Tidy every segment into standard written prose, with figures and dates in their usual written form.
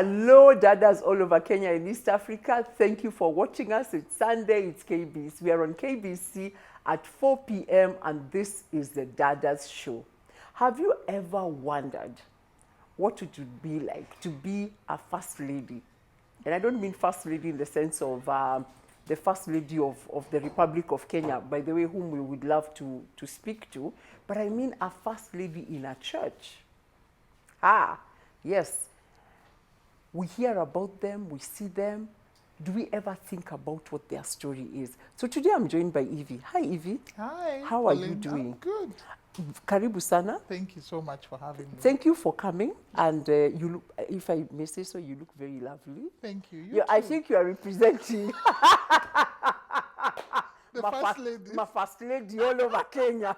Hello, Dadas all over Kenya and East Africa. Thank you for watching us. It's Sunday, it's KBC. We are on KBC at 4 p.m. and this is the Dadas show. Have you ever wondered what it would be like to be a first lady? And I don't mean first lady in the sense of the first lady of the Republic of Kenya, by the way, whom we would love to speak to, but I mean a first lady in a church. Yes. We hear about them, we see them. Do we ever think about what their story is? So today I'm joined by Evie. Hi, Evie. Hi. How are you doing? I'm good. Karibu sana. Thank you so much for having me. Thank you for coming. And you look, if I may say so, you look very lovely. Thank you. You I think you are representing the first lady. My first lady all over Kenya.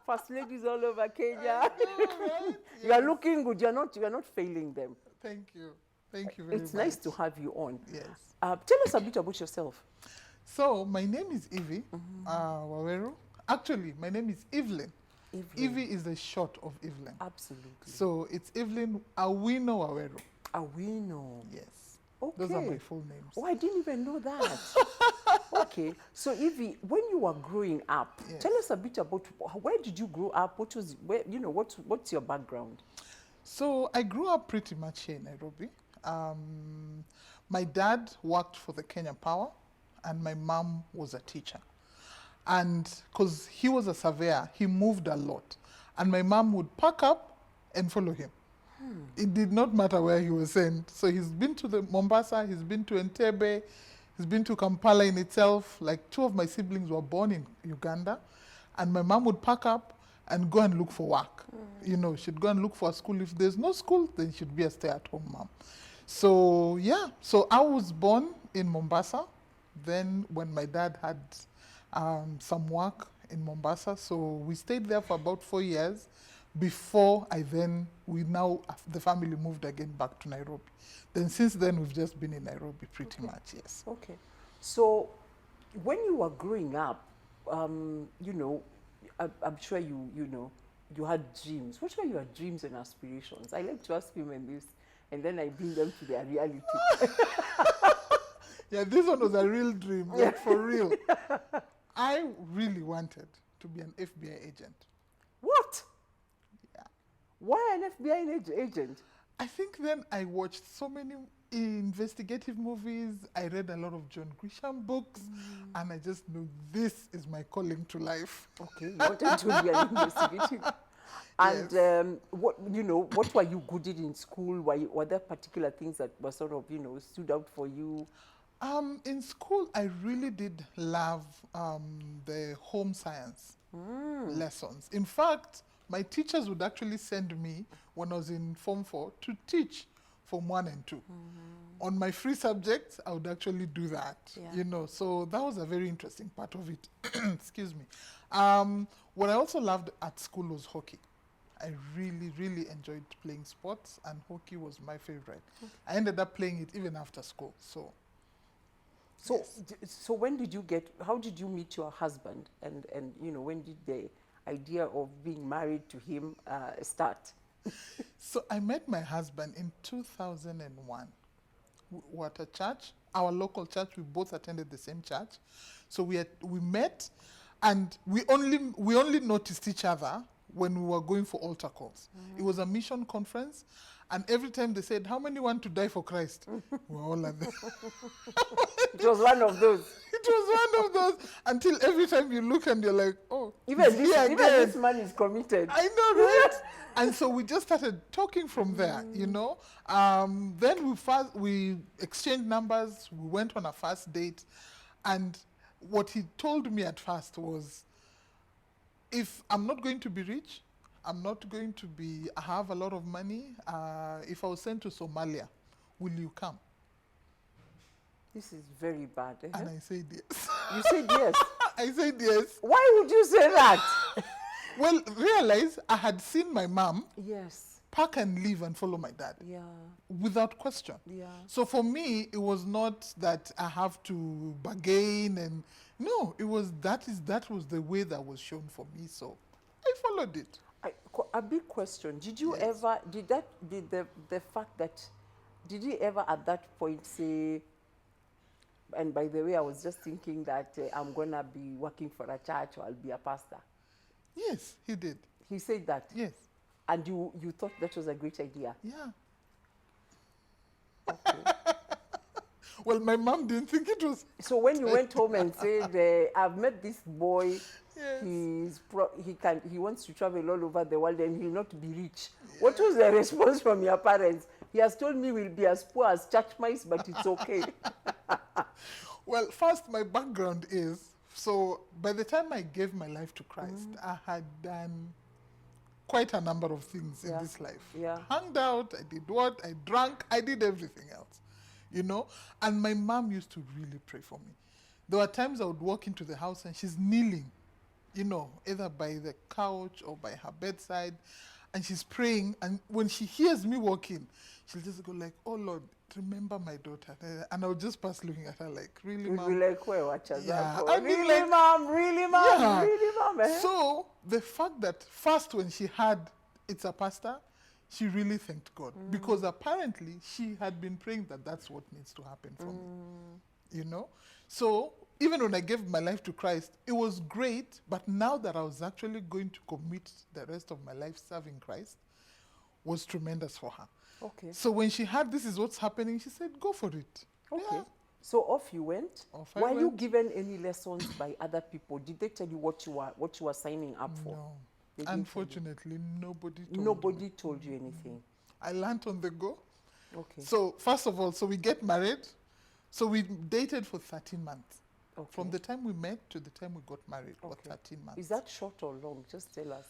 First ladies all over Kenya. I know, right? You are looking good. You are not failing them. Thank you. Thank you very much. It's nice to have you on. Yes. Tell us a bit about yourself. So, my name is Evie Waweru. Actually, my name is Evelyn. Evie is the short of Evelyn. Absolutely. So, it's Evelyn Awino Waweru. Awino. Yes. Okay. Those are my full names. Oh, I didn't even know that. Okay. So, Evie, when you were growing up, Yes. tell us a bit about where did you grow up? What's your background? So, I grew up pretty much here in Nairobi. My dad worked for the Kenya Power and my mom was a teacher. And because he was a surveyor, he moved a lot. And my mom would pack up and follow him. It did not matter where he was sent. So he's been to the Mombasa, he's been to Entebbe, he's been to Kampala in itself. Like 2 of my siblings were born in Uganda. And my mom would pack up and go and look for work. You know, she'd go and look for a school. If there's no school, then she'd be a stay-at-home mom. So, yeah. So I was born in Mombasa. Then when my dad had some work in Mombasa, so we stayed there for about 4 years before the family moved again back to Nairobi. Then since then, we've just been in Nairobi pretty much, yes. Okay. So when you were growing up, you know, I'm sure you had dreams. What were your dreams and aspirations? I like to ask women this, and then I bring them to their reality. Yeah, this one was a real dream, like for real. I really wanted to be an FBI agent. What? Yeah. Why an FBI agent? I think then I watched so many investigative movies. I read a lot of John Grisham books, and I just knew this is my calling to life. Okay, you wanted to be an investigative. And Yes. what were you good at in school? Were there particular things that were sort of, stood out for you? In school, I really did love the home science lessons. In fact, my teachers would actually send me, when I was in Form 4, to teach Form 1 and 2. On my free subjects, I would actually do that, so that was a very interesting part of it. Excuse me. What I also loved at school was hockey. I really, really enjoyed playing sports, and hockey was my favorite. I ended up playing it even after school, So yes. How did you meet your husband? And when did the idea of being married to him start? So I met my husband in 2001. We were at a church, our local church. We both attended the same church. So we met, and we only noticed each other when we were going for altar calls. It was a mission conference, and every time they said, "How many want to die for Christ?" We were all at there. It was one of those. It was one of those, until every time you look and you're like, "Oh, Even this man is committed. I know, right?" And so we just started talking from there, Then we exchanged numbers. We went on a first date. And what he told me at first was, if I'm not going to be rich, I'm not going to have a lot of money. If I was sent to Somalia, will you come? This is very bad. And I said yes. You said yes? I said yes. Why would you say that? Well, realize I had seen my mom pack and leave and follow my dad. Yeah. Without question. Yeah. So for me, it was not that I have to bargain, and no, it was that was the way that was shown for me. So I followed it. A big question. Did you ever, did the fact that did he ever at that point say, and by the way, I was just thinking that I'm going to be working for a church or I'll be a pastor? Yes, he did. He said that? Yes. And you thought that was a great idea? Yeah. Okay. Well, my mom didn't think it was. So when you went home and said, I've met this boy, Yes. he wants to travel all over the world and he'll not be rich. Yeah. What was the response from your parents? He has told me we'll be as poor as church mice, but it's okay. Well, first, my background is, so by the time I gave my life to Christ, I had done quite a number of things in this life. Yeah. Hung out, I did what, I drank, I did everything else, you know. And my mom used to really pray for me. There were times I would walk into the house and she's kneeling, you know, either by the couch or by her bedside, and she's praying. And when she hears me walking, she'll just go like, "Oh Lord, remember my daughter." And I'll just pass looking at her like, "Really, Mom?" We'll be like, "Where watch us?" Yeah. I mean, really, like, Mom? Really, Mom? Yeah. Really, Mom? Eh? So the fact that first when she heard it's a pastor, she really thanked God, because apparently she had been praying that that's what needs to happen for me, you know. So even when I gave my life to Christ, it was great, but now that I was actually going to commit the rest of my life serving Christ was tremendous for her. Okay. So when she heard this is what's happening, she said, "Go for it." Okay. Yeah. So off you went. Off I were you went. given any lessons by other people? Did they tell you what you were signing up for? No. They didn't Unfortunately, nobody told me. Nobody told you anything. I learned on the go. Okay. So first of all, so we get married. So we dated for 13 months. Okay. From the time we met to the time we got married was Okay. 13 months. Is that short or long? Just tell us,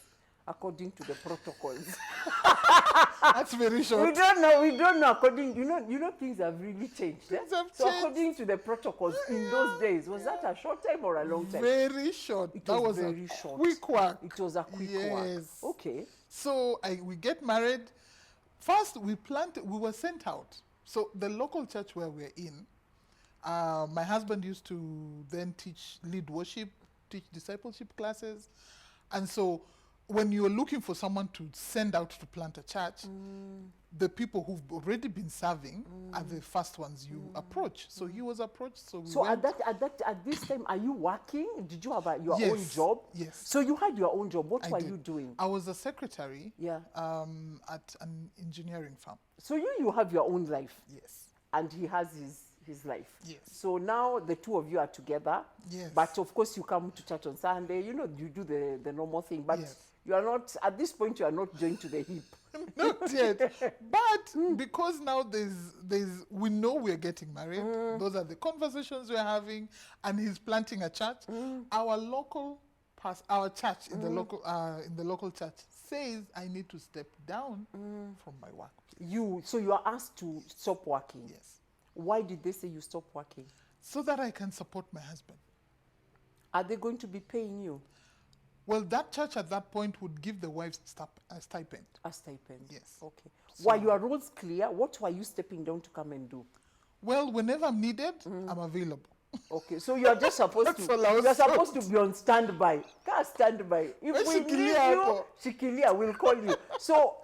according to the protocols. That's very short. We don't know. We don't know. According, you know, things have really changed. Things have so changed. according to the protocols in those days, was that a short time or a long time? Very short. It that was was very a short. quick work. It was a quick work. Yes. Okay. So we get married. First, we were sent out. So the local church where we're in, my husband used to then lead worship, teach discipleship classes. And so when you're looking for someone to send out to plant a church, the people who've already been serving are the first ones you approach. So he was approached. So we went. At this time, are you working? Did you have your Yes, own job? yes. So you had your own job. What I were did. you doing? I was a secretary. Yeah. At an engineering firm. So you have your own life, Yes. and he has his life. Yes. So now the two of you are together. Yes. But of course you come to church on Sunday. You know, you do the normal thing. But Yes. you are not, at this point, you are not joined to the hip. Not yet. But because now we know we're getting married, those are the conversations we're having, and he's planting a church. Our church in the local church says I need to step down from my work. So you are asked to stop working. Yes. Why did they say you stop working? So that I can support my husband. Are they going to be paying you Well, that church at that point would give the wives a stipend. a stipend? Yes. Okay. So- Were your roles clear? What were you stepping down to come and do? Well, whenever I'm needed, I'm available. Okay, so you are just supposed That's all I was you're supposed told. to be on standby. Can't standby. If Well, we Shikilia need you, hapo. Shikilia will call you. So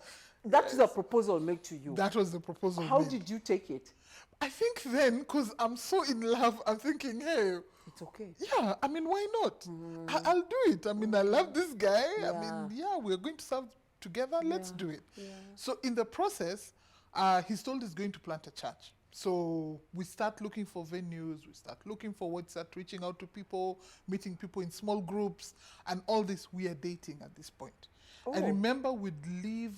that is a proposal made to you. That was the proposal. How made. did you take it? I think then, because I'm so in love, I'm thinking, hey, It's okay. yeah, I mean, why not? I'll do it. I mean, I love this guy. Yeah. I mean, yeah, we're going to serve together. Let's do it. Yeah. So in the process, he's told he's going to plant a church. So we start looking for venues. We start looking for what, start reaching out to people, meeting people in small groups, and all this. We are dating at this point. I Oh. remember we'd leave,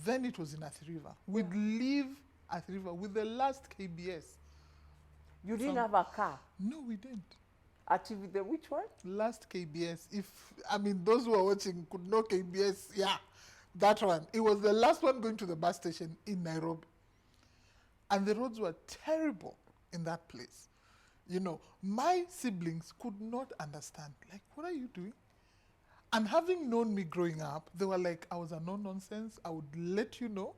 then it was in Athi River. We'd leave Athi River with the last KBS. You didn't have a car. No, we didn't. At the which one? Last KBS, those who are watching could know KBS, yeah, that one. It was the last one going to the bus station in Nairobi. And the roads were terrible in that place. You know, my siblings could not understand, like, what are you doing? And having known me growing up, they were like, I was a no-nonsense, I would let you know.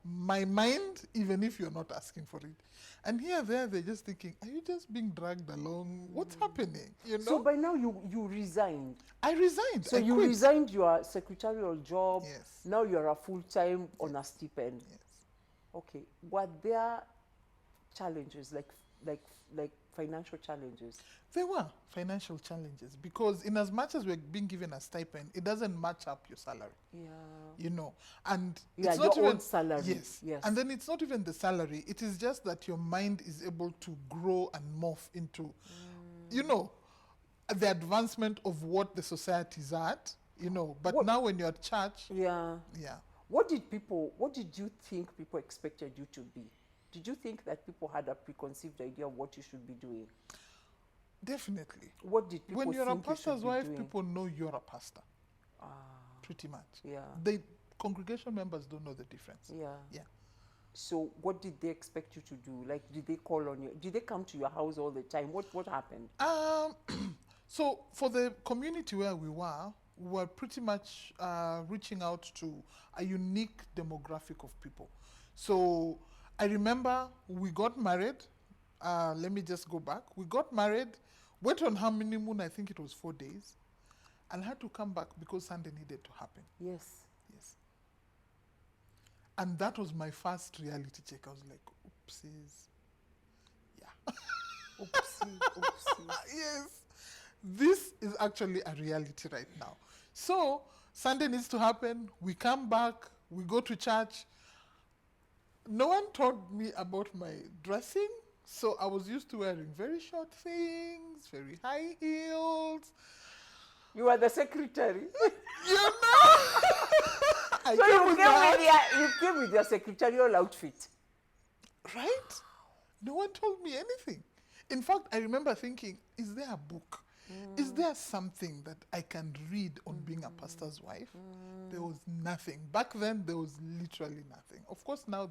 My mind, even if you're not asking for it. And here, they're just thinking, are you just being dragged along? What's happening? You know? So by now you resigned. I resigned. So I you quit. resigned your secretarial job. Yes. Now you're a full-time on a stipend. Yes. Okay. Were there challenges, like financial challenges? There were financial challenges because in as much as we're being given a stipend, it doesn't match up your salary. Yeah. You know, and Yeah, it's not your even own salary. Yes, Yes. and then it's not even the salary. It is just that your mind is able to grow and morph into, you know, the advancement of what the society is at. You know, but What- now when you're at church, Yeah. yeah, What did you think people expected you to be? Did you think that people had a preconceived idea of what you should be doing? definitely. What did people When you're a think you should pastor's be wife, doing? people know you're a pastor. Pretty much. Yeah. The congregation members don't know the difference. Yeah. Yeah. So what did they expect you to do? Like, did they call on you? Did they come to your house all the time? What happened? So for the community where we were pretty much reaching out to a unique demographic of people. So I remember we got married. Let me just go back. We got married, went on honeymoon, I think it was 4 days, and had to come back because Sunday needed to happen. Yes. Yes. And that was my first reality check. I was like, oopsies. Yeah. Oopsie, oopsie. Yes. This is actually a reality right now. So Sunday needs to happen. We come back. We go to church. No one taught me about my dressing. So I was used to wearing very short things, very high heels. You were the secretary. You know? I So came you with came, that. you came with your secretarial outfit. Right? No one told me anything. In fact, I remember thinking, is there a book? Is there something that I can read on being a pastor's wife? There was nothing. Back then, there was literally nothing. Of course, now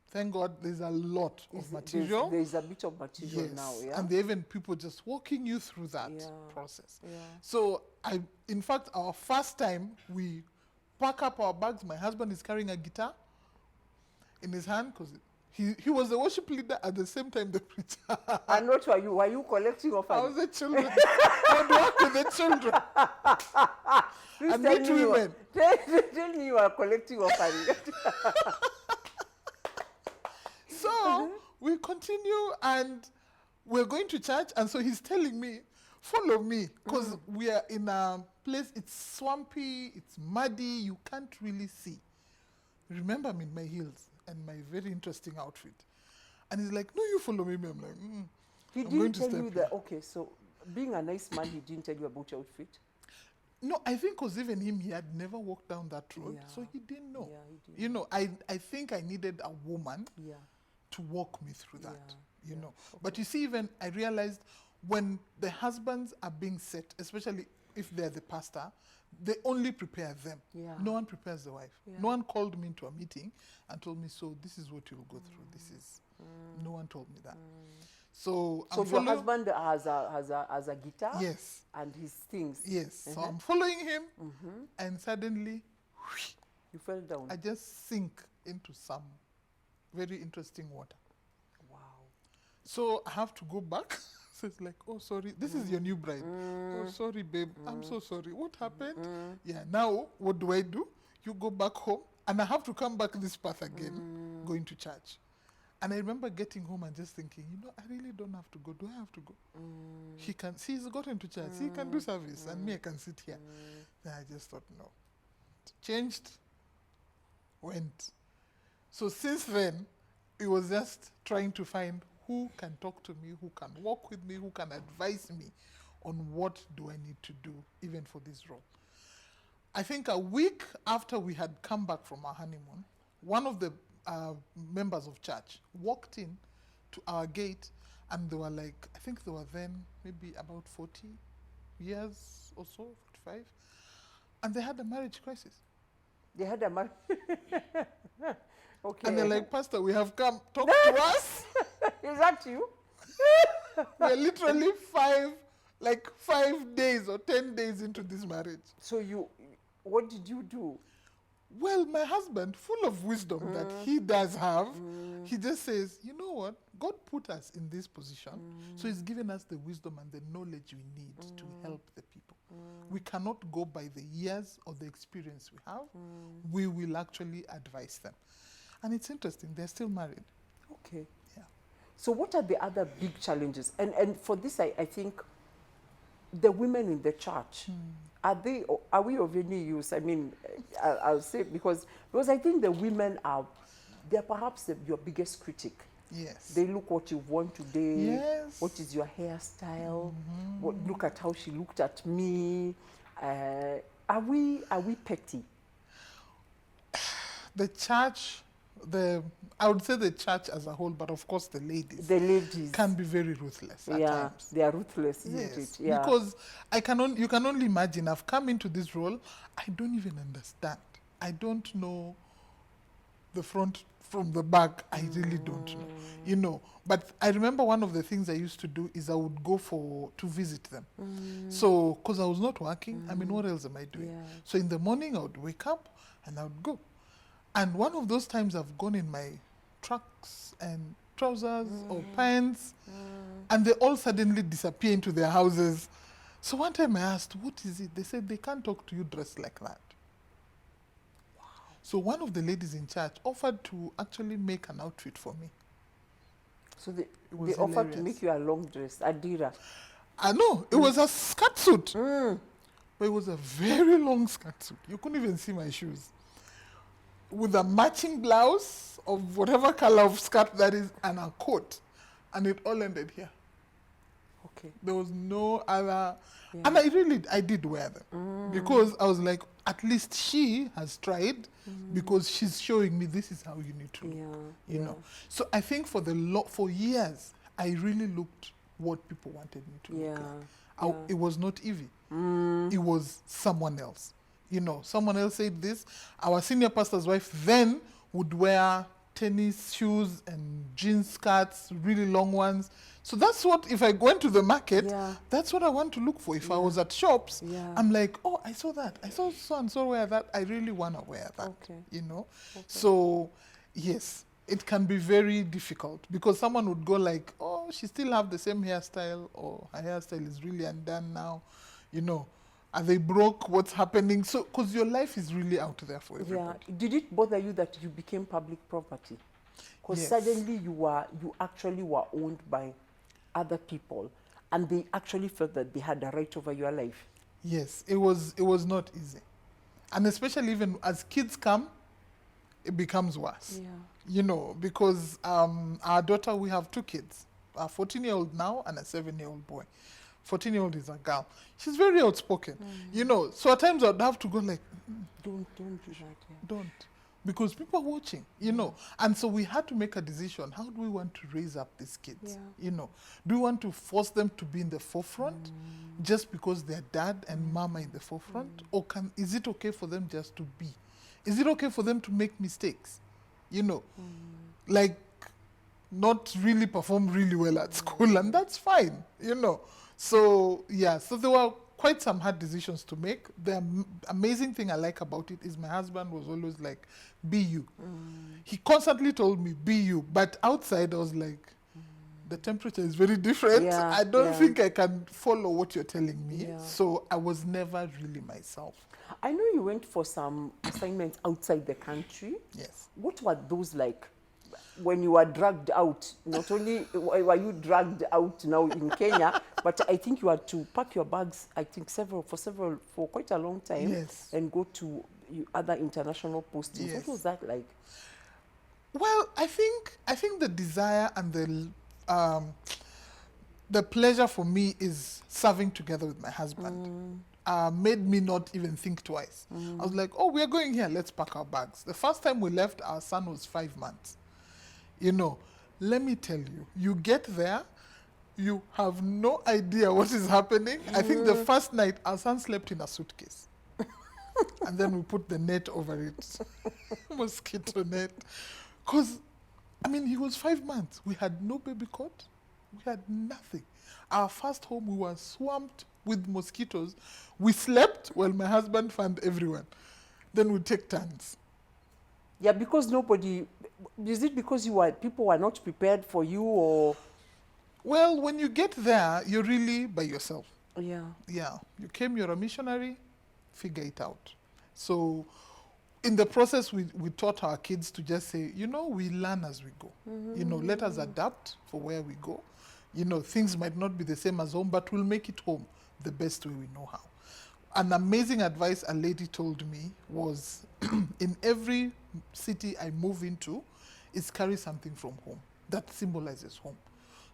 thank God, there's a lot of material. There's a bit of material Yes. now, yeah? And there are even people just walking you through that Yeah. process. Yeah. So in fact, our first time, we pack up our bags. My husband is carrying a guitar in his hand because he was the worship leader at the same time the preacher. And what were you? Were you collecting I orphans? was the children. I would work with the children. Please and tell meet me women. Tell me you are collecting orphans. So we continue and we're going to church. And so he's telling me, follow me. Because we are in a place, it's swampy, it's muddy, you can't really see. Remember, I'm in my heels and my very interesting outfit. And he's like, no, you follow me. I'm like, He I'm going didn't to tell step you in. that, okay, so being a nice man, he didn't tell you about your outfit? No, I think because even him, he had never walked down that road. Yeah. So he didn't know. Yeah, he didn't. You know, I think I needed a woman Yeah. to walk me through that, Yeah, you yeah, know. But you see, even I realized when the husbands are being set, especially if they're the pastor, they only prepare them. Yeah. No one prepares the wife. Yeah. No one called me into a meeting and told me, so this is what you'll go through. This is, no one told me that. So So I'm your following, husband has a guitar? yes, And his things? yes. So I'm following him and suddenly You fell down? I just sink into some very interesting water. Wow. So I have to go back. So it's like, oh, sorry, this is your new bride. Oh, sorry, babe, I'm so sorry. What happened? Yeah, now what do? You go back home, and I have to come back this path again, going to church. And I remember getting home and just thinking, you know, I really don't have to go. Do I have to go? He's gotten to church. He can do service, and me, I can sit here. Then I just thought, no. Changed, went. So since then, it was just trying to find who can talk to me, who can walk with me, who can advise me on what do I need to do, even for this role. I think a week after we had come back from our honeymoon, one of the members of church walked in to our gate, and they were like, I think they were then maybe about 40 years or so, 45, and they had a marriage crisis. They had a marriage. Okay. And they're like, Pastor, we have come, talk to us. Is that you? We're literally 5 days or 10 days into this marriage. So what did you do? Well, my husband, full of wisdom that he does have, he just says, you know what? God put us in this position, so he's given us the wisdom and the knowledge we need to help the people. We cannot go by the years or the experience we have. We will actually advise them. And it's interesting, they're still married. Okay. Yeah. So what are the other big challenges? And for this, I think the women in the church, are we of any use? I mean, I'll say because I think the women they're perhaps your biggest critic. Yes. They look what you've worn today. Yes. What is your hairstyle? Look at how she looked at me. Are we petty? The church, I would say the church as a whole, but of course the ladies can be very ruthless at times. They are ruthless, isn't it? Yeah. Because you can only imagine, I've come into this role, I don't even understand. I don't know the front from the back. I really don't know, you know. But I remember one of the things I used to do is I would go to visit them. So, because I was not working, I mean, what else am I doing? Yeah. So in the morning I would wake up and I would go. And one of those times I've gone in my trucks and trousers or pants, and they all suddenly disappear into their houses. So one time I asked, what is it? They said they can't talk to you dressed like that. Wow. So one of the ladies in church offered to actually make an outfit for me. So they offered to make you a long dress, a dira. I know, it was a skirt suit. But it was a very long skirt suit. You couldn't even see my shoes. With a matching blouse of whatever color of skirt that is and a coat. And it all ended here. Okay. There was no other. Yeah. And I did wear them. Because I was like, at least she has tried because she's showing me this is how you need to look. You know. So I think for years, I really looked what people wanted me to look like. It was not Evie. It was someone else. You know, someone else said this. Our senior pastor's wife then would wear tennis shoes and jeans skirts, really long ones. So that's what, if I go into the market, that's what I want to look for. If I was at shops, I'm like, oh, I saw that. I saw so-and-so wear that. I really want to wear that, you know. So, yes, it can be very difficult because someone would go like, oh, she still have the same hairstyle, or her hairstyle is really undone now, you know. Are they broke? What's happening? So, because your life is really out there for everybody. Yeah. Did it bother you that you became public property? Because suddenly you actually were owned by other people, and they actually felt that they had a right over your life. Yes, it was not easy, and especially even as kids come, it becomes worse. Yeah. You know, because our daughter, we have 2 kids, a 14-year-old now and a 7-year-old boy. 14-year-old is a girl. She's very outspoken, you know. So at times I'd have to go like, don't do that. Yeah. Don't, because people are watching, you know. And so we had to make a decision. How do we want to raise up these kids? You know, do we want to force them to be in the forefront just because their dad and mom are in the forefront, or is it okay for them just to be? Is it okay for them to make mistakes? You know, like not really perform really well at school, and that's fine, you know. So, so there were quite some hard decisions to make. The amazing thing I like about it is my husband was always like, be you. He constantly told me, be you. But outside, I was like, the temperature is very different. I don't think I can follow what you're telling me. So I was never really myself. I know you went for some assignments outside the country. Yes. What were those like? When you were dragged out, not only were you dragged out now in Kenya, but I think you had to pack your bags, I think for quite a long time, and go to other international postings. What was that like? Well, I think the desire and the pleasure for me is serving together with my husband. Made me not even think twice. I was like, oh, we're going here, let's pack our bags. The first time we left, our son was 5 months. You know, let me tell you, you get there, you have no idea what is happening. I think the first night, our son slept in a suitcase. And then we put the net over it, mosquito net. Because, I mean, he was 5 months. We had no baby cot. We had nothing. Our first home, we were swamped with mosquitoes. We slept while my husband found everyone. Then we'd take turns. Yeah, because is it because people were not prepared for you, or? Well, when you get there, you're really by yourself. Yeah. Yeah. You're a missionary, figure it out. So in the process, we taught our kids to just say, you know, we learn as we go. You know, let us adapt for where we go. You know, things might not be the same as home, but we'll make it home the best way we know how. An amazing advice a lady told me was, in every city I move into, is carry something from home that symbolizes home.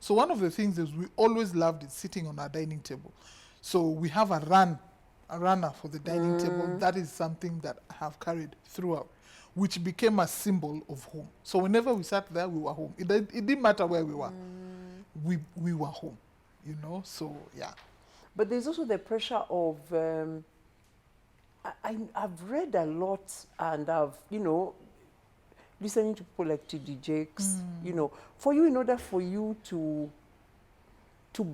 So one of the things is we always loved is sitting on our dining table. So we have a runner for the dining table. That is something that I have carried throughout, which became a symbol of home. So whenever we sat there, we were home. It didn't matter where we were. We were home, you know, so yeah. But there's also the pressure of, I've read a lot, and I've, you know, listening to people like TD Jakes, you know, for you, in order for you to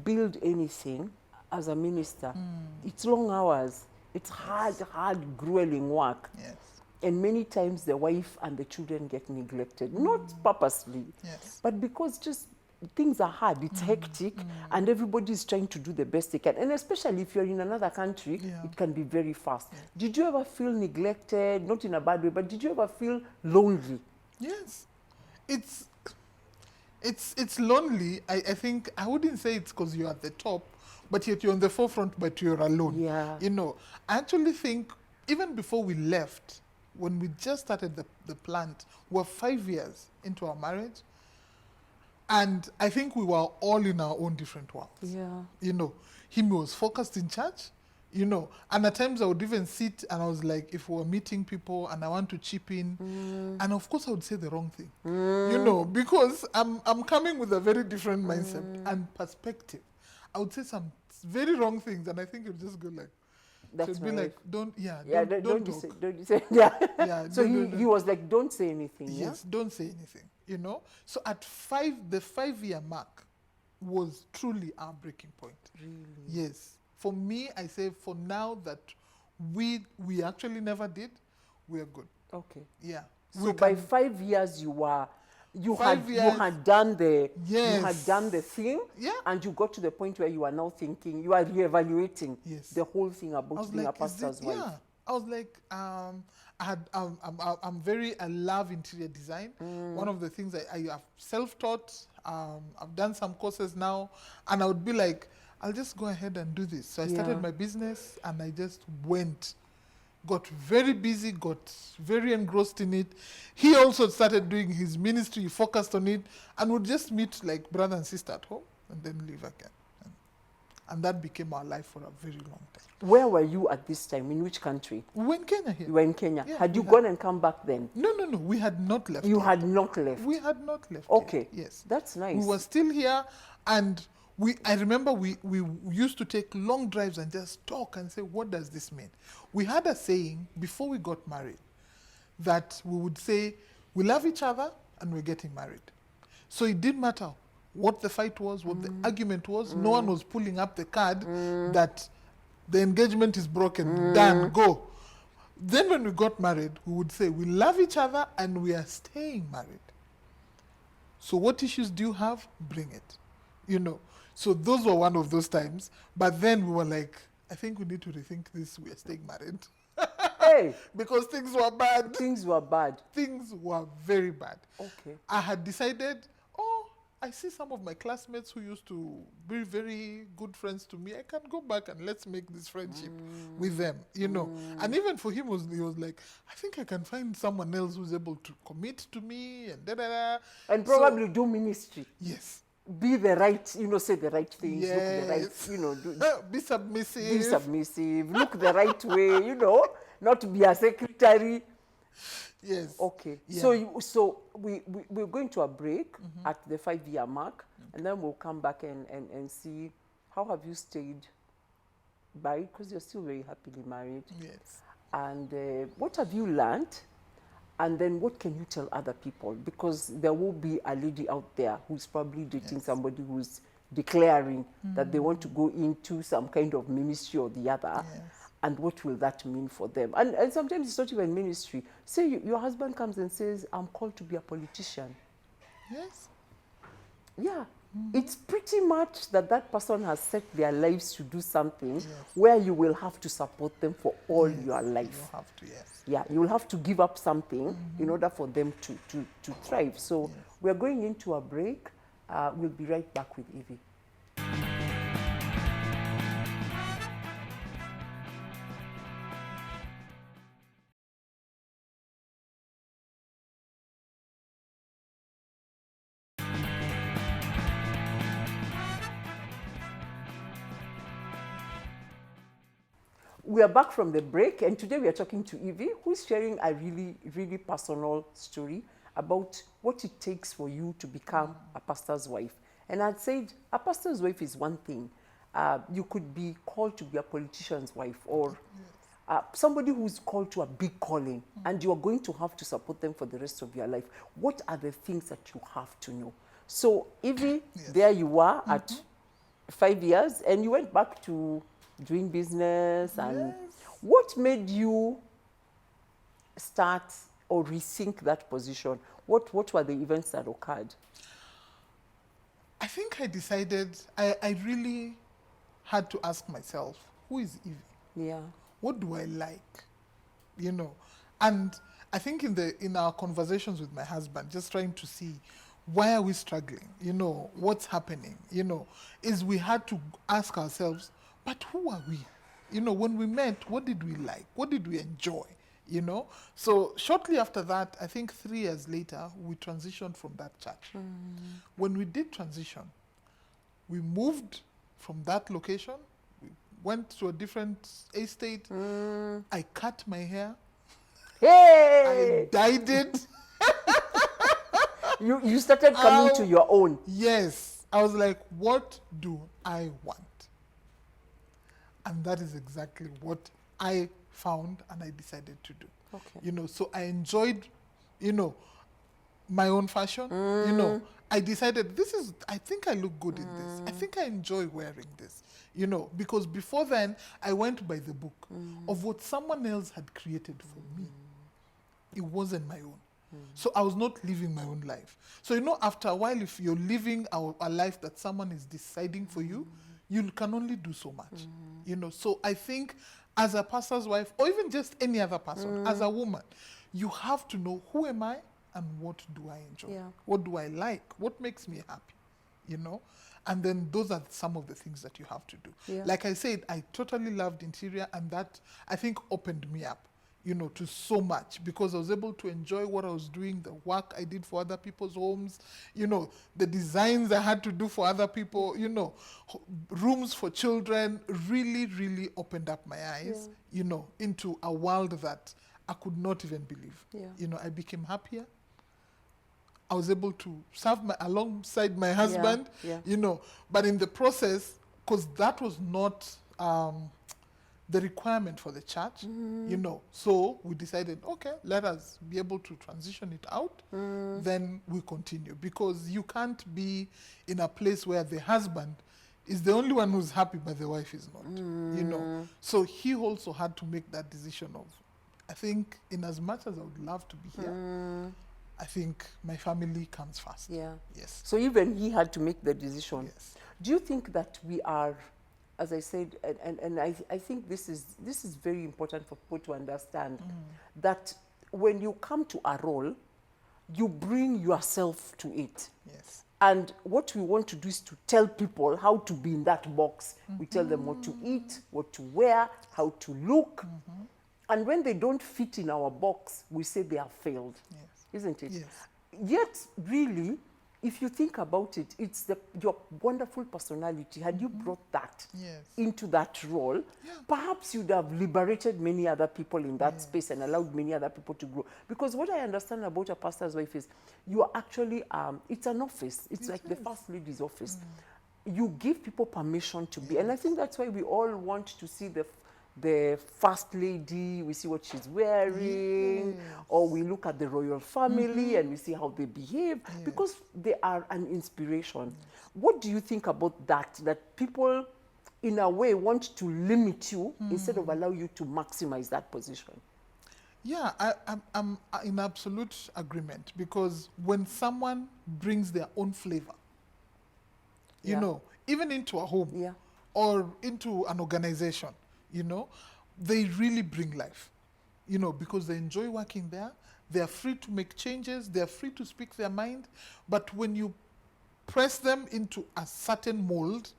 build anything as a minister, it's long hours. It's hard, grueling work. Yes. And many times the wife and the children get neglected, not purposely, but because just things are hard, it's hectic, and everybody's trying to do the best they can. And especially if you're in another country, it can be very fast. Did you ever feel neglected, not in a bad way, but did you ever feel lonely? Yes. It's lonely. I think, I wouldn't say it's because you're at the top, but yet you're on the forefront, but you're alone. Yeah. You know, I actually think even before we left, when we just started the plant, we're 5 years into our marriage. And I think we were all in our own different worlds. Yeah. You know, him was focused in church, you know, and at times I would even sit and I was like, if we were meeting people and I want to chip in, and of course I would say the wrong thing, you know, because I'm coming with a very different mindset and perspective. I would say some very wrong things, and I think it would just go like, That's so it'd be like, don't you talk. say, yeah. Yeah, So he was like, don't say anything. Yes, don't say anything, you know. So at the 5-year mark was truly our breaking point. Really? Yes. For me, I say for now that we actually never did, we are good. Okay. Yeah. So by 5 years you had done the thing, and you got to the point where you are now thinking, you are reevaluating the whole thing about being a pastor's wife. Yeah. I was like, I love interior design. One of the things I have self-taught, I've done some courses now, and I would be like, I'll just go ahead and do this. So I started my business, and I just got very busy, got very engrossed in it. He also started doing his ministry, focused on it, and would just meet like brother and sister at home and then leave again. And that became our life for a very long time. Where were you at this time? In which country? We were in Kenya here. You were in Kenya. Yeah, had you gone and come back then? No. We had not left. You had not left? We had not left. Okay. Yet. Yes. That's nice. We were still here, and I remember we used to take long drives and just talk and say, what does this mean? We had a saying before we got married that we would say, we love each other and we're getting married. So it didn't matter what the fight was, what the argument was. No one was pulling up the card that the engagement is broken, done, go. Then when we got married, we would say, we love each other and we are staying married. So what issues do you have? Bring it. You know. So those were one of those times. But then we were like, I think we need to rethink this. We are staying married. Hey! Because things were bad. Things were bad. Things were very bad. Okay. I had decided, I see some of my classmates who used to be very good friends to me. I can go back and let's make this friendship with them, you know. And even for him, he was like, I think I can find someone else who's able to commit to me and da-da-da. And probably do ministry. Yes. Be the right, say the right things, Yes. look the right, do, be submissive. be submissive, look the right way, not be a secretary. Yes. Okay. Yeah. So we're going to a break at the 5-year mark, and then we'll come back and see how have you stayed by, because you're still very happily married. Yes. And what have you learned? And then what can you tell other people? Because there will be a lady out there who's probably dating somebody who's declaring that they want to go into some kind of ministry or the other. Yes. And what will that mean for them? And sometimes it's not even ministry. Say your husband comes and says, I'm called to be a politician. Yes. Yeah. it's pretty much that person has set their lives to do something Yes. where you will have to support them for all Yes, your life. You have to, yes. Yeah, you will have to give up something in order for them to thrive. So Yes. we're going into a break. We'll be right back with Evie. We are back from the break, and today we are talking to Evie, who is sharing a really, really personal story about what it takes for you to become a pastor's wife. And I'd said a pastor's wife is one thing. You could be called to be a politician's wife, or somebody who's called to a big calling, and you are going to have to support them for the rest of your life. What are the things that you have to know? So, Evie, there you are at 5 years, and you went back to doing business. And what made you start or rethink that position? What were the events that occurred? I think I decided, I really had to ask myself, who is Evie? Yeah. What do I like? You know, and I think in our conversations with my husband, just trying to see why are we struggling? You know, what's happening? You know, is we had to ask ourselves, but who are we? You know, when we met, what did we like? What did we enjoy? You know, so shortly after that, I think 3 years later, we transitioned from that church. When we did transition, we moved from that location. We went to a different estate. I cut my hair. Hey! I dyed it. You started coming to your own. Yes. I was like, what do I want? And that is exactly what I found and I decided to do. Okay. You know, so I enjoyed, you know, my own fashion. You know, I decided I think I look good in this. I think I enjoy wearing this. You know, because before then, I went by the book of what someone else had created for me. It wasn't my own. So I was not living my own life. So, you know, after a while, if you're living a life that someone is deciding for you, you can only do so much. You know, so I think as a pastor's wife, or even just any other person, as a woman, you have to know, who am I and what do I enjoy? Yeah. What do I like? What makes me happy? You know? And then those are some of the things that you have to do. Yeah. Like I said, I totally loved interior, and that, I think, opened me up, you know, to so much, because I was able to enjoy what I was doing, the work I did for other people's homes, you know, the designs I had to do for other people, you know, rooms for children, really, really opened up my eyes, you know, into a world that I could not even believe. Yeah. You know, I became happier. I was able to serve alongside my husband, you know, but in the process, because that was not the requirement for the church, you know, so we decided, okay, let us be able to transition it out, then we continue, because you can't be in a place where the husband is the only one who's happy, but the wife is not, you know. So he also had to make that decision of, I think, in as much as I would love to be here, I think my family comes first. Yeah. Yes. So even he had to make the decision. Yes. Do you think that we are, as I said, and I think this is very important for people to understand, that when you come to a role, you bring yourself to it. Yes. And what we want to do is to tell people how to be in that box. We tell them what to eat, what to wear, how to look. And when they don't fit in our box, we say they have failed. Yes. Isn't it? Yes. Yet, really, if you think about it, it's your wonderful personality. Had you brought that into that role, perhaps you'd have liberated many other people in that space and allowed many other people to grow. Because what I understand about a pastor's wife is you are actually, it's an office. It's like the first lady's office. You give people permission to be. And I think that's why we all want to see the first lady, we see what she's wearing, or we look at the royal family and we see how they behave, because they are an inspiration. What do you think about that people, in a way, want to limit you instead of allow you to maximize that position? Yeah, I'm in absolute agreement, because when someone brings their own flavor you know, even into a home Yeah. or into an organization, you know, they really bring life, you know, because they enjoy working there. They are free to make changes. They are free to speak their mind. But when you press them into a certain mold,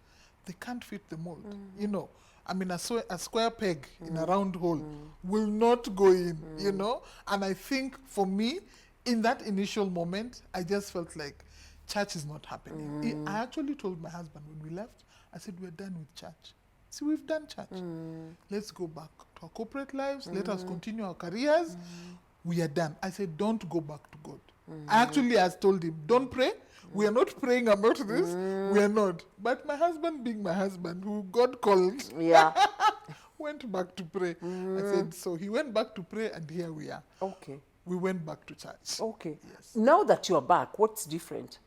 they can't fit the mold. You know, I mean, a square peg in a round hole will not go in, you know. And I think for me, in that initial moment, I just felt like church is not happening. I actually told my husband when we left, I said, we're done with church. See, we've done church. Let's go back to our corporate lives. Let us continue our careers. We are done. I said, don't go back to God. I actually told him, don't pray. We are not praying about this. We are not. But my husband, being my husband, who God called, went back to pray. I said, so he went back to pray, and here we are. Okay. We went back to church. Okay. Yes. Now that you're back, what's different?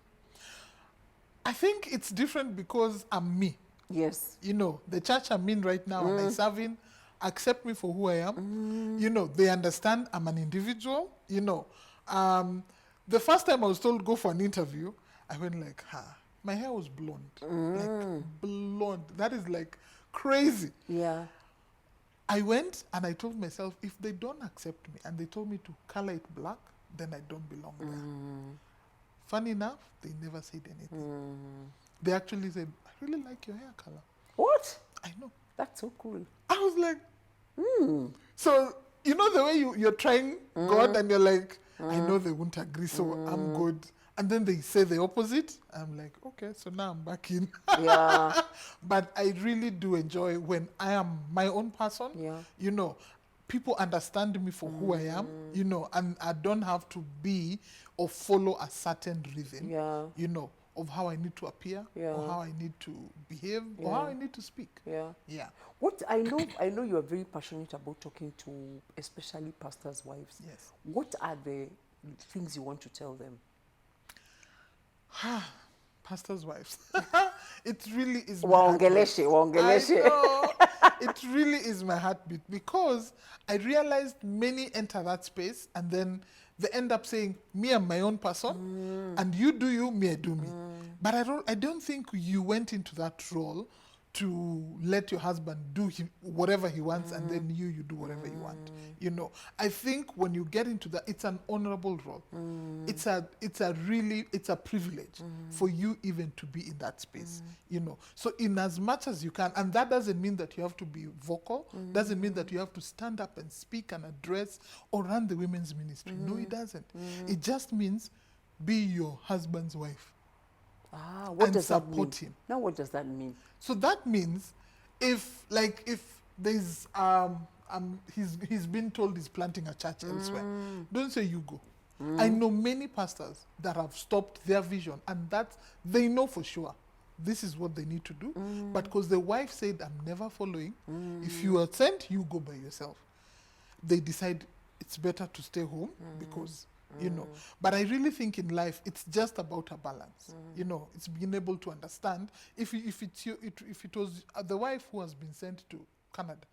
I think it's different because I'm me. Yes. You know, the church I'm in right now, and I serve in, accept me for who I am. You know, they understand I'm an individual. You know, the first time I was told go for an interview, I went like, my hair was blonde. Like, blonde. That is like crazy. Yeah. I went and I told myself, if they don't accept me and they told me to color it black, then I don't belong there. Funny enough, they never said anything. They actually said, I really like your hair color. What? I know. That's so cool. I was like, So, you know the way you're trying God and you're like, I know they won't agree, so I'm good. And then they say the opposite. I'm like, okay, so now I'm back in. Yeah. But I really do enjoy when I am my own person. Yeah. You know, people understand me for who I am, you know, and I don't have to be or follow a certain rhythm, you know, of how I need to appear or how I need to behave or how I need to speak. Yeah. Yeah. What I know you are very passionate about talking to especially pastors' wives. Yes. What are the things you want to tell them? Pastors' wives. It really is my Waongeleshe, heartbeat. waongeleshe. I know. It really is my heartbeat because I realized many enter that space and then they end up saying, me, I'm my own person, and you do you, me, I do me. But I don't think you went into that role to let your husband do whatever he wants and then you do whatever you want. You know, I think when you get into that, it's an honorable role. It's a privilege for you even to be in that space, you know. So in as much as you can, and that doesn't mean that you have to be vocal, doesn't mean that you have to stand up and speak and address or run the women's ministry. No, it doesn't. It just means be your husband's wife. What does that mean? Support him. Now, what does that mean? So that means if there's he's been told he's planting a church elsewhere, don't say you go. I know many pastors that have stopped their vision and that they know for sure this is what they need to do, but because the wife said, I'm never following, if you are sent, you go by yourself. They decide it's better to stay home because you know. But I really think in life it's just about a balance. You know, it's being able to understand if it was the wife who has been sent to Canada,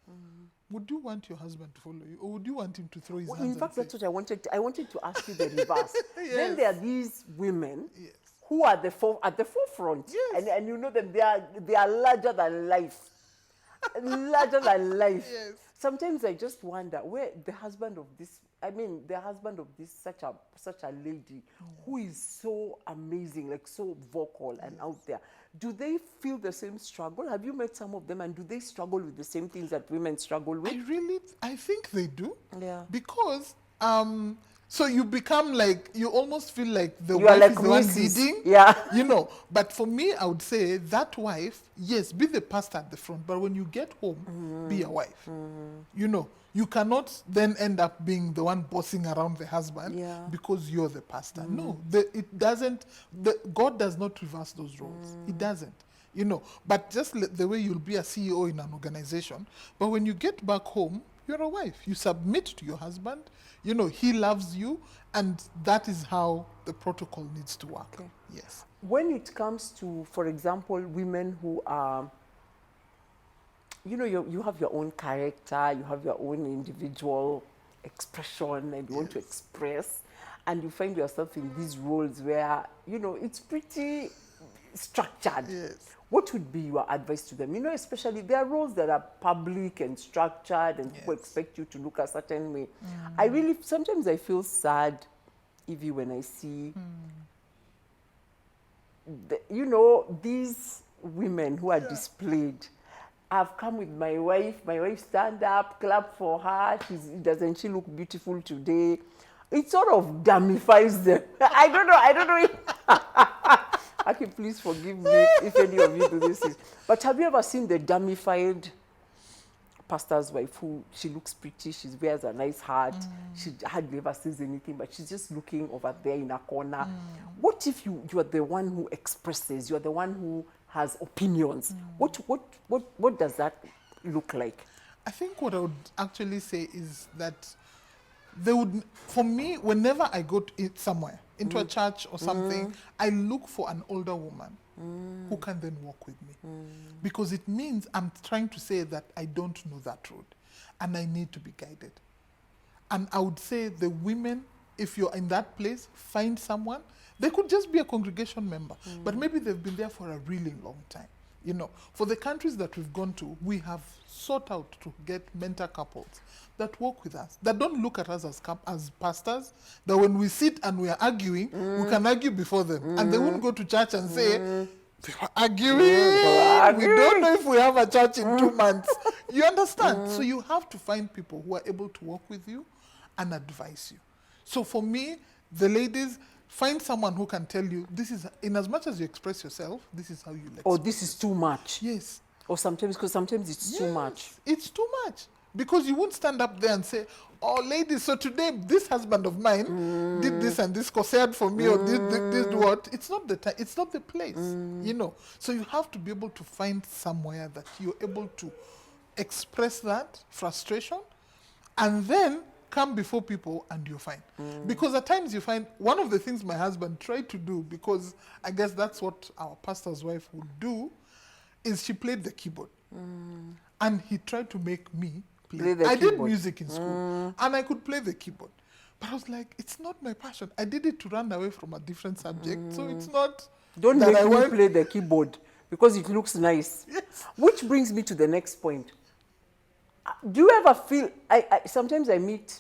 would you want your husband to follow you, or would you want him to throw his hands? In fact, and that's what I wanted to ask you the reverse. Yes. Then there are these women Yes. who are at the forefront, Yes. and you know them. They are larger than life, larger than life. Yes. Sometimes I just wonder where the husband of this such a lady who is so amazing, like so vocal and out there. Do they feel the same struggle? Have you met some of them, and do they struggle with the same things that women struggle with? I think they do. Yeah. Because so you become like, you almost feel like the You are wife like is the one Mrs. leading. Yeah. You know, but for me, I would say that wife, yes, be the pastor at the front, but when you get home, be a wife. You know, you cannot then end up being the one bossing around the husband because you're the pastor. No, God does not reverse those roles. He doesn't. You know, but just the way you'll be a CEO in an organization, but when you get back home, you're a wife. You submit to your husband. You know, he loves you, and that is how the protocol needs to work. Okay. Yes. When it comes to, for example, women who are, you know, you have your own character, you have your own individual expression, and you want to express, and you find yourself in these roles where, you know, it's pretty, structured. Yes. What would be your advice to them? You know, especially there are roles that are public and structured and people expect you to look a certain way. Sometimes I feel sad, Evie, when I see, you know, these women who are displayed. I've come with my wife stand up, clap for her. Doesn't she look beautiful today? It sort of dummifies them. I don't know if Aki, please forgive me if any of you do this. But have you ever seen the dummified pastor's wife who, she looks pretty, she wears a nice hat, she hardly ever says anything, but she's just looking over there in a corner. What if you are the one who expresses, you're the one who has opinions? What does that look like? I think what I would actually say is that they would, for me, whenever I go to it somewhere, into a church or something, I look for an older woman who can then walk with me. Because it means I'm trying to say that I don't know that road and I need to be guided. And I would say the women, if you're in that place, find someone. They could just be a congregation member, but maybe they've been there for a really long time. You know, for the countries that we've gone to, we have sought out to get mentor couples that work with us, that don't look at us as pastors, that when we sit and we are arguing, we can argue before them. And they won't go to church and say, they were arguing. We don't know if we have a church in 2 months. You understand? So you have to find people who are able to work with you and advise you. So for me, the ladies, find someone who can tell you, this is, in as much as you express yourself, this is how you express. Or this is too much. Yes. Or sometimes, because sometimes it's too much. It's too much. Because you won't stand up there and say, oh, ladies, so today this husband of mine did this and this, corsaired for me, or did what. It's not the time, it's not the place, you know. So you have to be able to find somewhere that you're able to express that frustration and then come before people and you're fine. Because at times you find, one of the things my husband tried to do, because I guess that's what our pastor's wife would do, is she played the keyboard. And he tried to make me play. I did music in school and I could play the keyboard. But I was like, it's not my passion. I did it to run away from a different subject. So it's not. Don't make me play the keyboard because it looks nice. Yes. Which brings me to the next point. Do you ever feel, sometimes I meet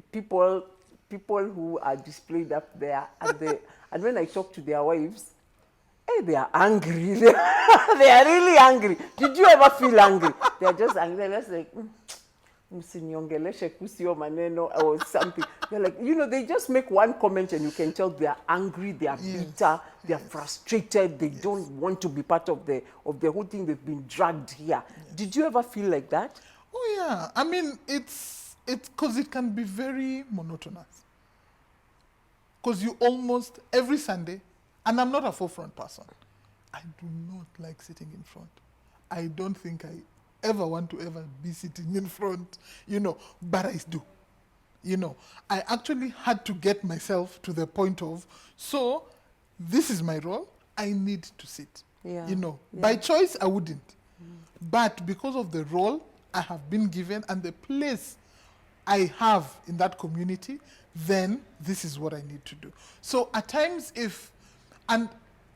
people who are displayed up there and when I talk to their wives, hey, they are angry. They are really angry. Did you ever feel angry? They are just angry. They're just like, or something. They're like, you know, they just make one comment and you can tell they are angry, they are bitter, they are frustrated, they don't want to be part of the whole thing. They've been dragged here. Did you ever feel like that? Oh yeah. I mean, it's because it can be very monotonous. Because you almost every Sunday, and I'm not a forefront person, I do not like sitting in front. I don't think I ever want to ever be sitting in front, you know, but I do. You know, I actually had to get myself to the point of, so this is my role, I need to sit. Yeah. You know, by choice, I wouldn't. But because of the role I have been given and the place I have in that community, then this is what I need to do. So at times and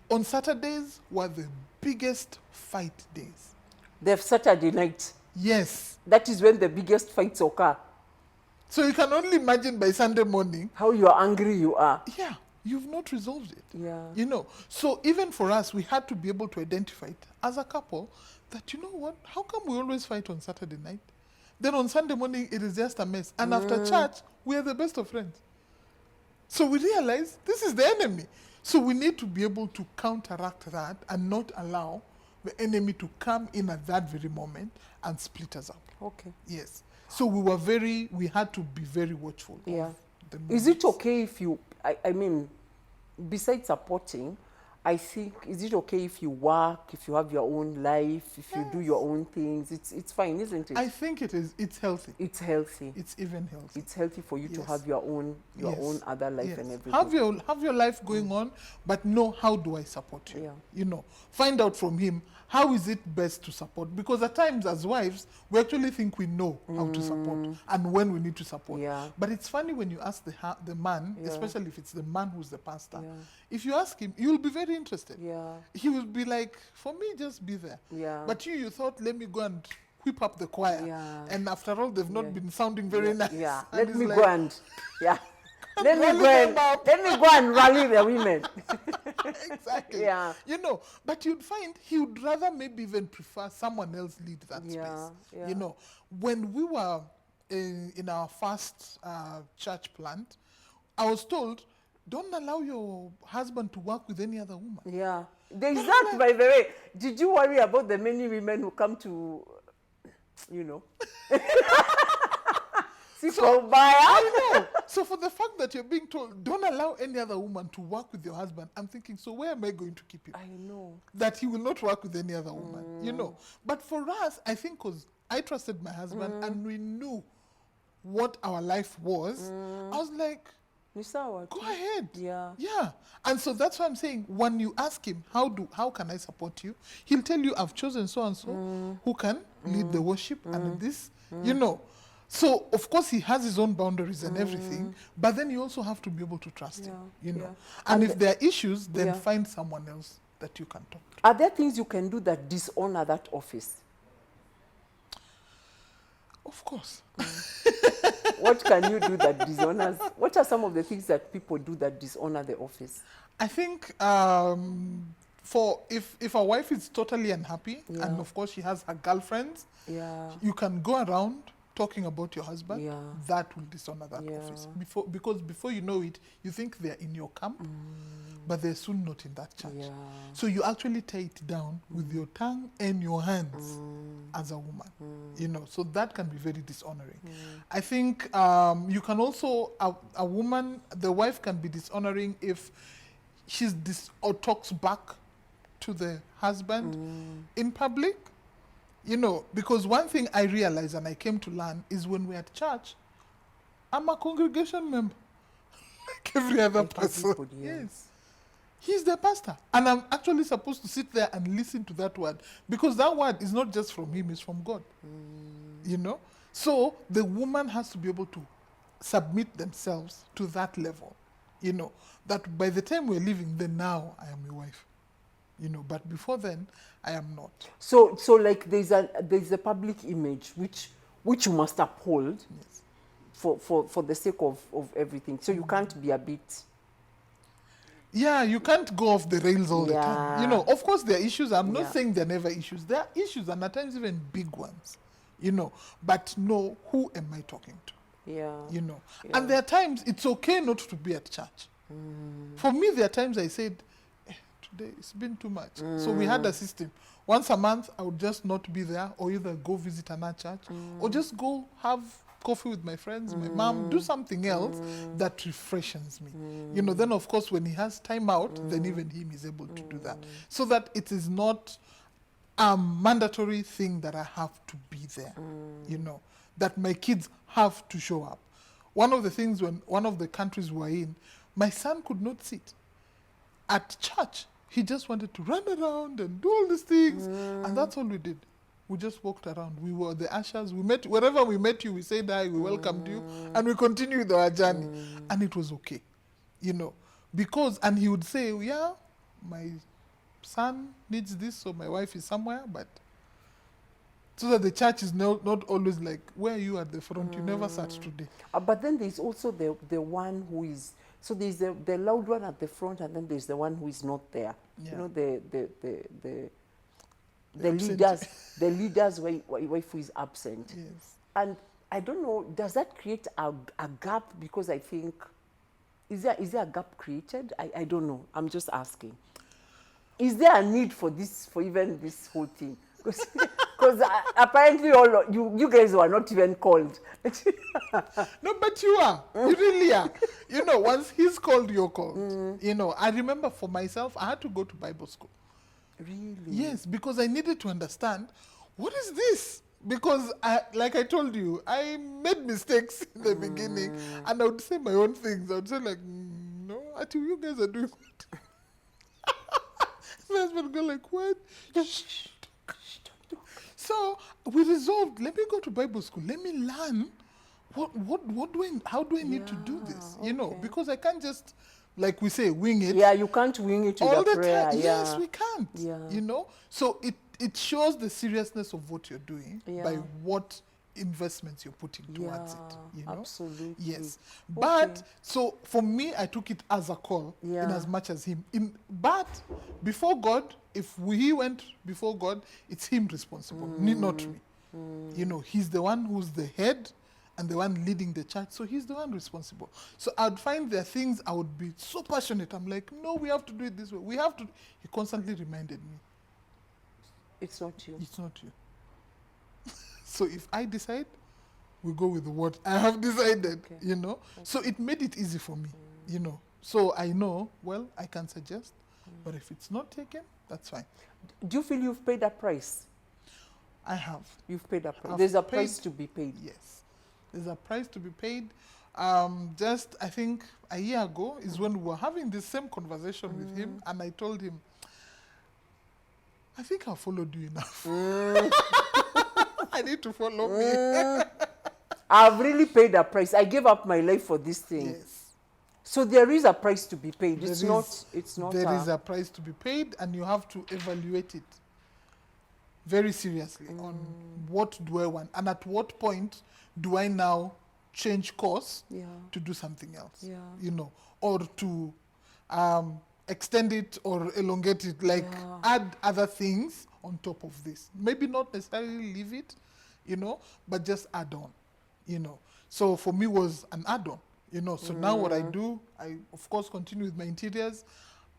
on Saturdays were the biggest fight days. The Saturday night. Yes. That is when the biggest fights occur. So you can only imagine by Sunday morning. How you are angry you are. Yeah. You've not resolved it. Yeah. You know, so even for us, we had to be able to identify it as a couple that, you know what, how come we always fight on Saturday night? Then on Sunday morning, it is just a mess. And after church, we are the best of friends. So we realize this is the enemy. So we need to be able to counteract that and not allow the enemy to come in at that very moment and split us up. Okay. Yes. So we had to be very watchful. Yeah. Of is it okay if you, I mean, besides supporting, I think, is it okay if you work, if you have your own life, if you do your own things? It's fine, isn't it? I think it is. It's healthy. It's healthy. It's even healthy. It's healthy for you to have your own other life and everything. Have your life going on, but know, how do I support you? Yeah. You know, find out from him, how is it best to support? Because at times as wives, we actually think we know how to support and when we need to support. Yeah. But it's funny when you ask the man, Yeah. especially if it's the man who's the pastor, Yeah. if you ask him, you'll be very interested. Yeah. He will be like, for me, just be there. Yeah. But you thought, let me go and whip up the choir. Yeah. And after all, they've not been sounding very nice. Yeah. And Let it's me like, go and let me rally go and them up. let me go and rally the women. Exactly. Yeah. You know, but you'd find he would rather maybe even prefer someone else lead that Yeah, space. yeah. You know, when we were in our first church plant, I was told, don't allow your husband to work with any other woman. Yeah. There's that, by the way. Did you worry about the many women who come to, you know? I know. So for the fact that you're being told, don't allow any other woman to work with your husband, I'm thinking, so where am I going to keep you? I know. That he will not work with any other woman, you know. But for us, I think because I trusted my husband and we knew what our life was, I was like, go ahead. Yeah. Yeah. And so that's why I'm saying, when you ask him, how can I support you? He'll tell you, I've chosen so and so who can lead the worship and this, you know. So, of course, he has his own boundaries and everything, but then you also have to be able to trust him, you know. And if there are issues, then find someone else that you can talk to. Are there things you can do that dishonor that office? Of course. What can you do that dishonors? What are some of the things that people do that dishonor the office? I think if a wife is totally unhappy, and of course she has her girlfriends, you can go around talking about your husband, that will dishonor that office. Because before you know it, you think they're in your camp, but they're soon not in that church. So you actually tie it down with your tongue and your hands as a woman, you know, so that can be very dishonoring. I think you can also, a woman, the wife can be dishonoring if she's or talks back to the husband in public. You know, because one thing I realized and I came to learn is when we're at church, I'm a congregation member, like every other person. Yes. He's the pastor. And I'm actually supposed to sit there and listen to that word. Because that word is not just from him, it's from God. You know? So the woman has to be able to submit themselves to that level. You know, that by the time we're leaving, then now I am your wife. You know, but before then, I am not. So like there's a public image which you must uphold for the sake of everything. So you can't be a bit. Yeah, you can't go off the rails all the time. You know, of course there are issues. I'm not saying there are never issues. There are issues and at times even big ones. You know, but know who am I talking to? Yeah. You know, and there are times it's okay not to be at church. For me, there are times I said, today it's been too much. So we had a system. Once a month, I would just not be there, or either go visit another church, or just go have coffee with my friends, my mom, do something else that refreshes me. You know, then of course when he has time out, then even him is able to do that. So that it is not a mandatory thing that I have to be there. You know, that my kids have to show up. One of the things when one of the countries we're in, my son could not sit at church. He just wanted to run around and do all these things. And that's all we did. We just walked around. We were the ushers. We met, wherever we met you, we said hi, we welcomed you, and we continued our journey. And it was okay, you know, because, and he would say, yeah, my son needs this, so my wife is somewhere, but so that the church is not always like, where are you at the front? You never sat today. But then there's also the one who is, so there's the loud one at the front, and then there's the one who is not there. You know, the leaders wife who is absent. Yes. And I don't know, does that create a gap? Because I think, is there a gap created? I don't know. I'm just asking. Is there a need for this, for even this whole thing? Because apparently all you guys were not even called. No, but you are. You really are. You know, once he's called, you're called. You know, I remember for myself, I had to go to Bible school. Really? Yes, because I needed to understand, what is this? Because, like I told you, I made mistakes in the beginning, and I would say my own things. I would say like, no, until you guys are doing what? My husband would go like, what? Shh, So we resolved, let me go to Bible school. Let me learn how do I need to do this? You know, okay. because I can't just, like we say, wing it. Yeah, you can't wing it with All a the prayer. time. Yeah. Yes, we can't. Yeah. You know, so it shows the seriousness of what you're doing by Yeah. what investments you're putting towards it. You know, absolutely. yes. But Okay. so for me, I took it as a call in Yeah. as much as him. But before God, if he went before God, it's him responsible, not me. You know, he's the one who's the head and the one leading the church, so he's the one responsible. So I'd find there are things I would be so passionate. I'm like, no, we have to do it this way. We have to. He constantly reminded me, It's not you. it's not you. So if I decide, we go with what I have decided, Okay. you know. So it made it easy for me, you know. So I know, well, I can suggest, but if it's not taken, that's fine. Do you feel you've paid a price? I have. You've paid a price. I've There's a paid- price to be paid. Yes. There's a price to be paid. Just, I think, a year ago is when we were having the same conversation with him, and I told him, I think I've followed you enough. I need to follow me. I've really paid a price. I gave up my life for this thing. Yes. So there is a price to be paid. There It's is- not. It's not. There is a price to be paid, and you have to evaluate it very seriously on what do I want, and at what point do I now change course Yeah. to do something else, Yeah. you know, or to extend it or elongate it, like Yeah. add other things on top of this. Maybe not necessarily leave it, you know, but just add on, you know. So for me was an add-on, you know. So now what I do, I of course continue with my interiors.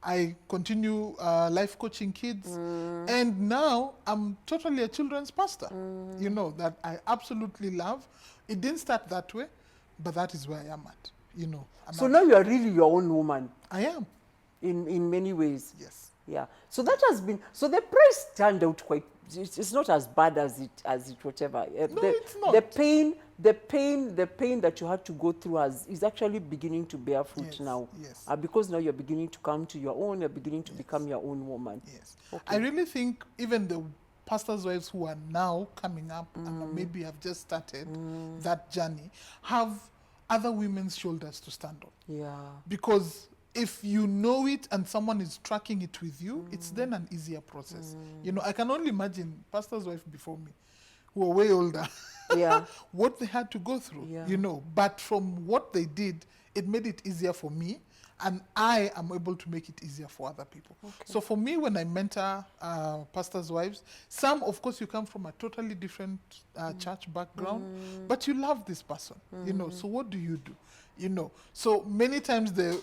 I continue life coaching kids, and now I'm totally a children's pastor, you know, that I absolutely love. It didn't start that way, but that is where I am at, you know. And So now you are really your own woman I am, in many ways. yes. Yeah. So that has been. So the price turned out quite. It's not as bad as it whatever. No, it's not. The pain that you had to go through is actually beginning to bear fruit Yes, now. yes. Because now you're beginning to come to your own. You're beginning to become your own woman. Yes. Okay. I really think even the pastors' wives who are now coming up and maybe have just started that journey have other women's shoulders to stand on. Yeah. Because if you know it and someone is tracking it with you, it's then an easier process. You know, I can only imagine pastors' wife before me, who are way older, Yeah. what they had to go through, Yeah. you know. But from what they did, it made it easier for me, and I am able to make it easier for other people. So for me, when I mentor pastors' wives, some, of course, you come from a totally different church background, but you love this person, you know. So what do? You know, so many times the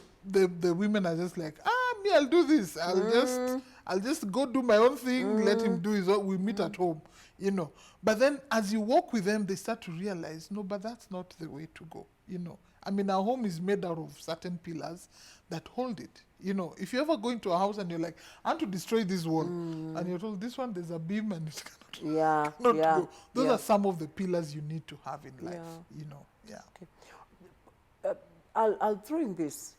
women are just like, me, I'll do this. I'll just go do my own thing. Let him do his own. We meet at home, you know. But then as you walk with them, they start to realize, no, but that's not the way to go, you know. I mean, our home is made out of certain pillars that hold it. You know, if you ever go into a house and you're like, I want to destroy this wall, and you're told this one there's a beam and it Yeah. cannot Yeah. go. Those Yeah. are some of the pillars you need to have in life. Yeah. You know, yeah. I'll throw in this.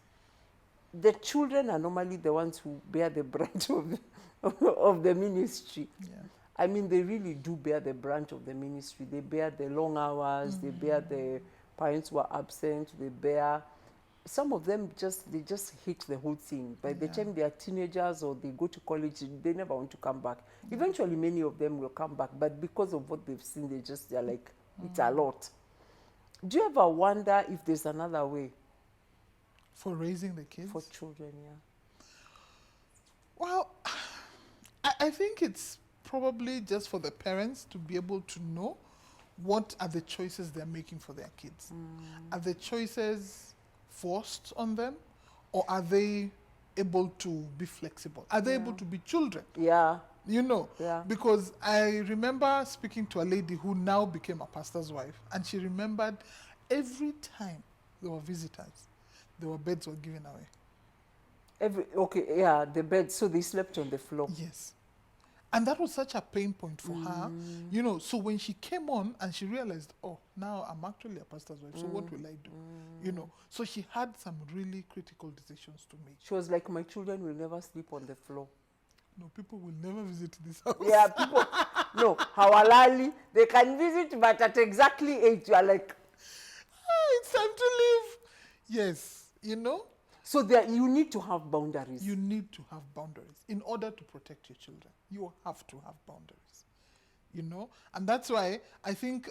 The children are normally the ones who bear the brunt of the ministry. Yeah. I mean, they really do bear the brunt of the ministry. They bear the long hours. They bear the parents who are absent. They bear. Some of them they just hate the whole thing. By the time they are teenagers or they go to college, they never want to come back. Eventually, many of them will come back, but because of what they've seen, they're like, it's a lot. Do you ever wonder if there's another way For raising the kids? for children? Yeah. Well, I think it's probably just for the parents to be able to know what are the choices they're making for their kids. Are the choices forced on them, or are they able to be flexible? Are they able to be children? Yeah. You know, Yeah. because I remember speaking to a lady who now became a pastor's wife, and she remembered every time there were visitors, beds were given away. The bed. So they slept on the floor. Yes. And that was such a pain point for her, you know. So when she came on and she realized, oh, now I'm actually a pastor's wife, so what will I do? You know, so she had some really critical decisions to make. She was like, my children will never sleep on the floor. No, people will never visit this house. Yeah, people, no, hawalali, they can visit, but at exactly 8, you are like, It's time to leave. Yes, you know, so there, you need to have boundaries. you need to have boundaries in order to protect your children. You have to have boundaries, you know, and that's why I think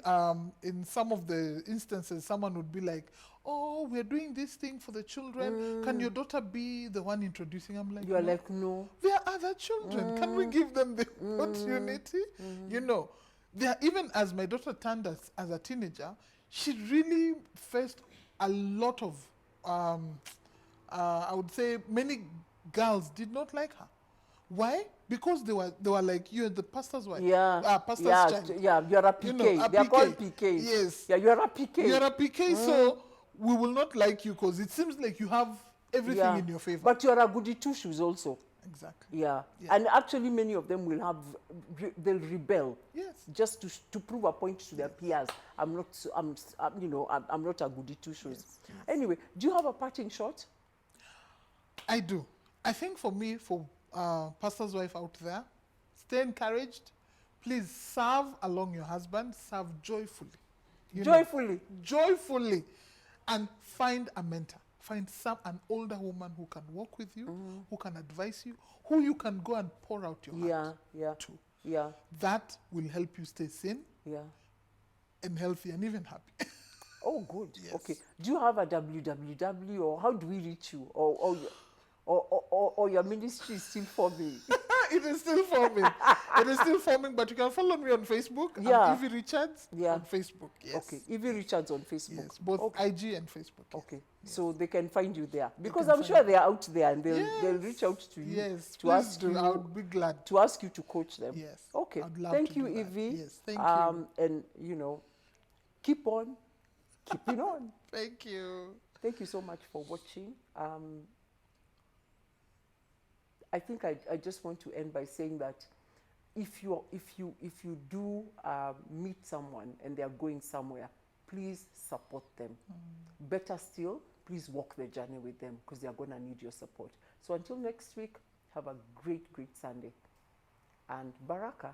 in some of the instances, someone would be like, "Oh, we're doing this thing for the children. Can your daughter be the one introducing?" I'm like, You are "No. like, no. There are other children. Can we give them the opportunity?" You know, there, even as my daughter turned as a teenager, she really faced a lot of, I would say, many girls did not like her. Why? Because they were like, "You're the pastor's wife." Yeah, Pastor's yeah, child. yeah, you're a PK. You know, a They are PK. called PKs. Yes. Yeah, you're a PK. You're a PK, so we will not like you because it seems like you have everything Yeah. in your favor. But you're a goody two shoes also. Exactly. Yeah. Yeah. And actually many of them will have, they'll rebel. Yes. Just to prove a point to their peers. I'm not, you know, I'm not a goody two shoes. Yes. Anyway, do you have a parting shot? I do. I think for me, for pastor's wife out there, stay encouraged. Please serve along your husband. Serve joyfully. You know, Joyfully. joyfully, and find a mentor. Find an older woman who can walk with you, who can advise you, who you can go and pour out your heart to. Yeah. That will help you stay sane Yeah. and healthy and even happy. Oh, good. Yes. Okay. Do you have a www, or how do we reach you? Or your ministry is still forming? It is still forming. It is still forming, but you can follow me on Facebook. Yeah. I'm Evie Richards on Facebook. Yes. Okay. Evie Richards on Facebook. Yes, both IG and Facebook. Yes. Okay. So they can find you there. Because can I'm sure they are out there and they'll Yes. reach out to you Yes, to please ask do. you, I would be glad. to ask you to coach them. Yes. Okay. I'd love Thank to you, do that. Evie. Yes, thank you. And you know, keep on keeping on. Thank you. Thank you so much for watching. I think I just want to end by saying that if you do meet someone and they are going somewhere, please support them. Better still, please walk the journey with them because they are going to need your support. So until next week, have a great Sunday and Baraka.